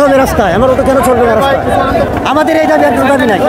হবে রাস্তায়, আমার অটো কেন চলবে না রাস্তায়? আমাদের এই দাবি একদম দাবি নাই।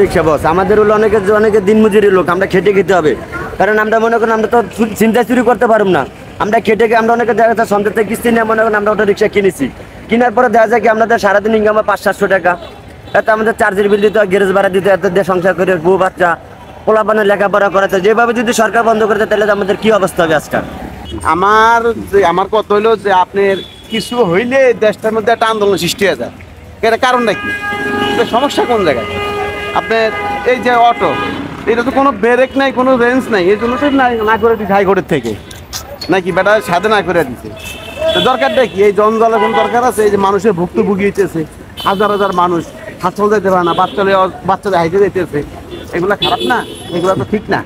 রিক্সা বস আমাদের হলো অনেকে দিনমজুরি লোক, আমরা খেটে খেতে হবে। কারণ আমরা মনে করেন আমরা তো চিন্তা চুরি করতে পারব না, আমরা খেটে আমরা অনেকে দেখা যাচ্ছে সন্ধ্যা থেকে কিস্তি নিয়ে মনে করেন আমরা অটো রিক্সা কিনেছি। কেনার পরে দেখা যায় কি আমাদের সারাদিন ইনকাম 500-700 টাকা, এত আমাদের চার্জের বিল দিতে হয়, গ্যারেজ ভাড়া দিতে হয়, এত দিয়ে সংসার করে বউ বাচ্চা পোলাপানের লেখাপড়া করাতে, যেভাবে যদি সরকার বন্ধ করে দেয় তাহলে আমাদের কি অবস্থা হবে আজকাল। আমার কথা হইলো যে আপনার কিছু হইলে দেশটার মধ্যে একটা আন্দোলন সৃষ্টি হয়ে যায়। এর কারণটা কি? সমস্যা কোন জায়গায়? আপনার এই যে অটো, এটা তো কোনো ব্রেক নাই, কোনো রেঞ্জ নাই, এই জন্য তো না করে দিচ্ছে হাইকোর্টের থেকে, নাকি বেটা সাথে না করে দিচ্ছে। তো দরকারটা কি? এই জঞ্জালের কোনো দরকার আছে? এই যে মানুষের ভুক্তভোগী হইতেছে, হাজার হাজার মানুষ হাসপাতাল যেতে পারে না, বাচ্চাদের হাইতে যেতেছে, এগুলা খারাপ না? এগুলা তো ঠিক না।